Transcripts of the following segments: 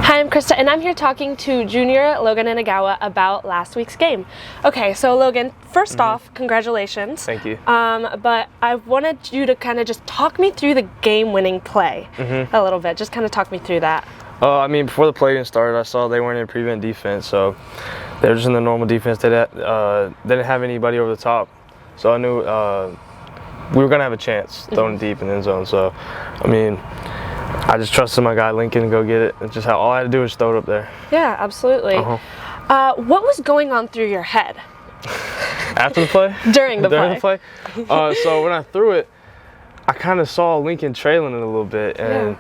Hi, I'm Krista, and I'm here talking to junior Logan Inagawa about last week's game. Okay, so Logan, first off, congratulations. Thank you. But I wanted you to kind of just talk me through the game-winning play a little bit. Just kind of talk me through that. I mean, before the play even started, I saw they weren't in prevent defense, so they were just in the normal defense. They didn't have anybody over the top, so I knew we were gonna have a chance throwing it deep in the end zone. So, I mean, I just trusted my guy Lincoln to go get it. It's just all I had to do was throw it up there. Yeah, absolutely. What was going on through your head? After the play? During the play. So when I threw it, I kind of saw Lincoln trailing it a little bit, and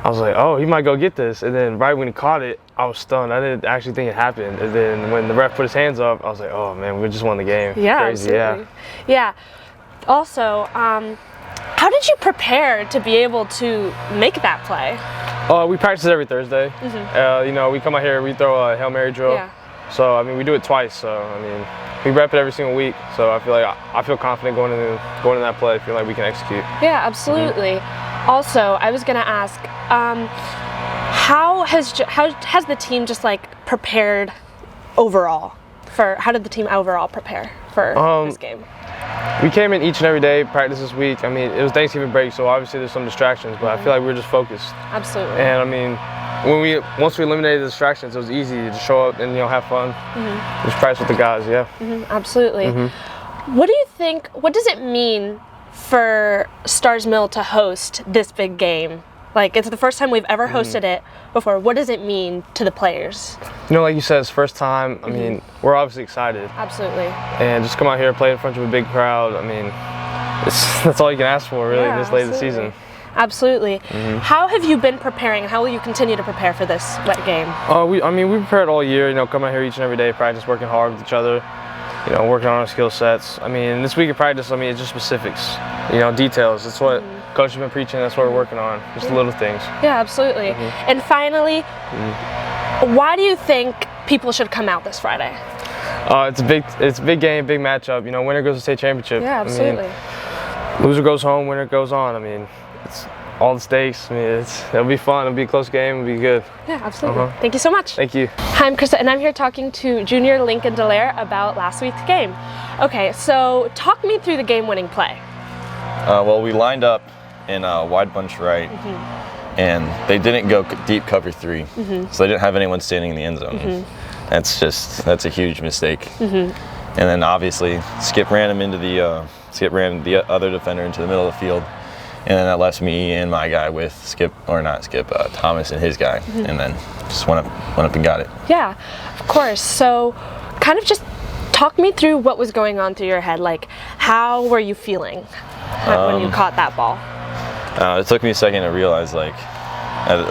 I was like, oh, he might go get this. And then right when he caught it, I was stunned. I didn't actually think it happened. And then when the ref put his hands up, I was like, oh man, we just won the game. Yeah, crazy. Absolutely. Yeah. Also, how did you prepare to be able to make that play? We practice every Thursday. You know, we come out here, we throw a Hail Mary drill. Yeah. So I mean, we do it twice. So I mean, we rep it every single week. So I feel like I feel confident going in that play. I feel like we can execute. Yeah, absolutely. Also, I was gonna ask, how has the team just like prepared overall? How did the team overall prepare for this game? We came in each and every day, practice this week. I mean, it was Thanksgiving break, so obviously there's some distractions, but I feel like we were just focused. Absolutely. And I mean, once we eliminated the distractions, it was easy to show up and have fun. Just practice with the guys, Absolutely. What do you think? What does it mean for Starr's Mill to host this big game? Like, it's the first time we've ever hosted it before. What does it mean to the players? You know, like you said, it's first time. I mean, we're obviously excited. Absolutely. And just come out here, play in front of a big crowd. I mean, that's all you can ask for, really, this late in the season. Absolutely. How have you been preparing? How will you continue to prepare for this game? I mean, we prepared all year. You know, come out here each and every day, practice, working hard with each other. You know, working on our skill sets. I mean, this week of practice, I mean, it's just specifics. You know, details. That's what Coach has been preaching. That's what we're working on. Just the little things. Yeah, absolutely. And finally, why do you think people should come out this Friday? It's a big game, big matchup. You know, winner goes to state championship. Yeah, absolutely. I mean, loser goes home, winner goes on. I mean, it's all the stakes. I mean, it'll be fun. It'll be a close game. It'll be good. Yeah, absolutely. Thank you so much. Thank you. Hi, I'm Krista, and I'm here talking to junior Lincoln DeLaere about last week's game. Okay, so talk me through the game-winning play. Well, we lined up in a wide bunch right, and they didn't go deep cover 3, so they didn't have anyone standing in the end zone. That's a huge mistake. And then obviously Skip ran the other defender into the middle of the field, and then that left me and my guy with Thomas and his guy, and then just went up and got it. Yeah, of course. So kind of just talk me through what was going on through your head. Like, how were you feeling when you caught that ball? It took me a second to realize like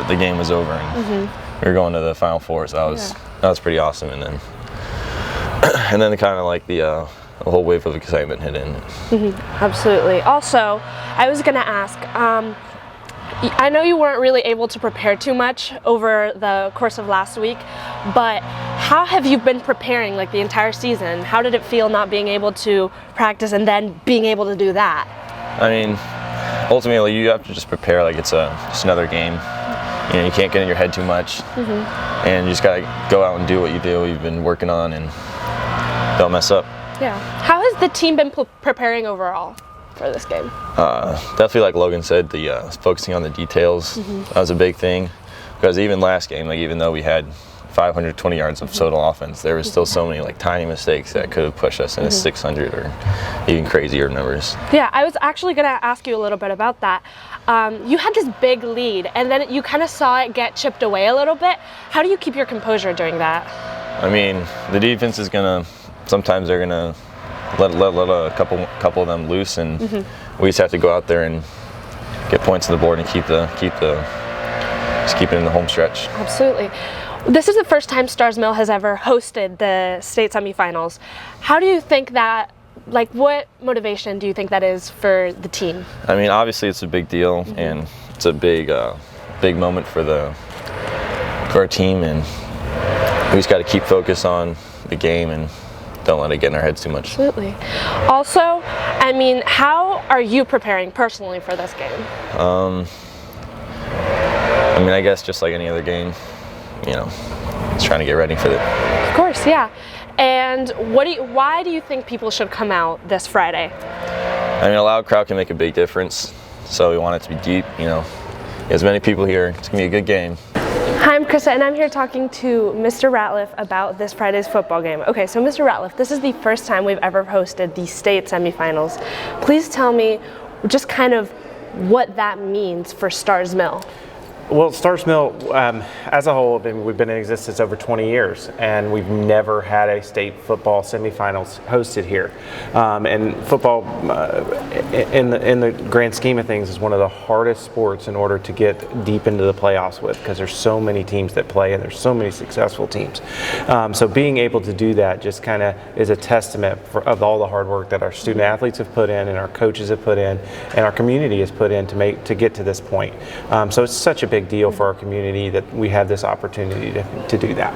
the game was over and we were going to the Final Four, so that was pretty awesome. And then kind of like the whole wave of excitement hit in. Absolutely. Also, I was going to ask, I know you weren't really able to prepare too much over the course of last week, but how have you been preparing like the entire season? How did it feel not being able to practice and then being able to do that? I mean, ultimately you have to just prepare like it's just another game. You know, you can't get in your head too much, and you just gotta go out and do what you've been working on, and don't mess up. Yeah. How has the team been preparing overall for this game? Definitely, like Logan said, focusing on the details. That was a big thing, because even last game, like even though we had 520 yards of total offense, there was still so many like tiny mistakes that could have pushed us into 600 or even crazier numbers. Yeah, I was actually going to ask you a little bit about that. You had this big lead, and then you kind of saw it get chipped away a little bit. How do you keep your composure during that? I mean, the defense is sometimes they're gonna let a couple of them loose, and we just have to go out there and get points on the board and keep it in the home stretch. Absolutely. This is the first time Starr's Mill has ever hosted the state semifinals. How do you think that, like, what motivation do you think that is for the team? I mean, obviously it's a big deal, and it's a big moment for our team, and we just got to keep focus on the game and don't let it get in our heads too much. Absolutely. Also, I mean, how are you preparing personally for this game? I mean, I guess just like any other game, trying to get ready for it. Of course, yeah. And why do you think people should come out this Friday? I mean, a loud crowd can make a big difference, so we want it to be deep, as many people here. It's going to be a good game. Hi, I'm Crista, and I'm here talking to Mr. Ratliff about this Friday's football game. Okay, so Mr. Ratliff, this is the first time we've ever hosted the state semifinals. Please tell me just kind of what that means for Starr's Mill. Well, Starr's Mill, as a whole, we've been in existence over 20 years, and we've never had a state football semifinals hosted here. And football, in the grand scheme of things, is one of the hardest sports in order to get deep into the playoffs with, because there's so many teams that play, and there's so many successful teams. So being able to do that just kind of is a testament of all the hard work that our student athletes have put in, and our coaches have put in, and our community has put in to get to this point. So it's such a big deal for our community that we have this opportunity to do that.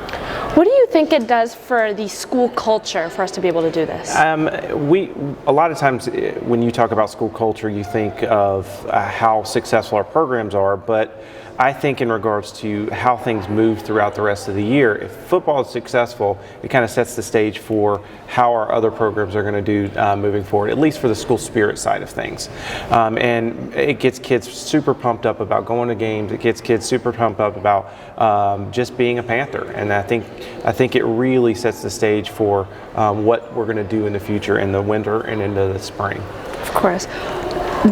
What do you think it does for the school culture for us to be able to do this? A lot of times when you talk about school culture, you think of how successful our programs are, but I think in regards to how things move throughout the rest of the year, if football is successful, it kind of sets the stage for how our other programs are going to do moving forward, at least for the school spirit side of things. And it gets kids super pumped up about going to games. It gets kids super pumped up about just being a Panther. And I think it really sets the stage for what we're going to do in the future in the winter and into the spring. Of course.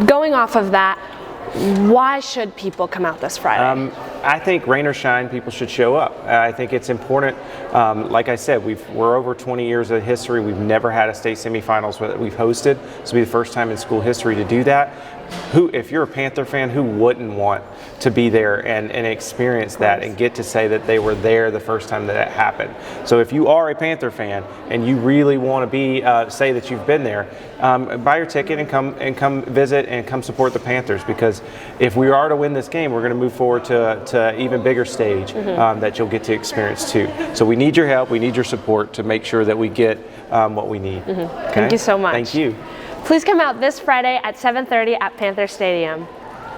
Going off of that, why should people come out this Friday? I think rain or shine, people should show up. I think it's important. Like I said, we're over 20 years of history. We've never had a state semifinals that we've hosted. This will be the first time in school history to do that. If you're a Panther fan, who wouldn't want to be there and experience that and get to say that they were there the first time that it happened? So if you are a Panther fan and you really want to say that you've been there, buy your ticket and come visit and come support the Panthers, because if we are to win this game, we're going to move forward to even bigger stage that you'll get to experience too. So we need your help, we need your support to make sure that we get what we need. Okay? Thank you so much. Thank you. Please come out this Friday at 7:30 at Panther Stadium.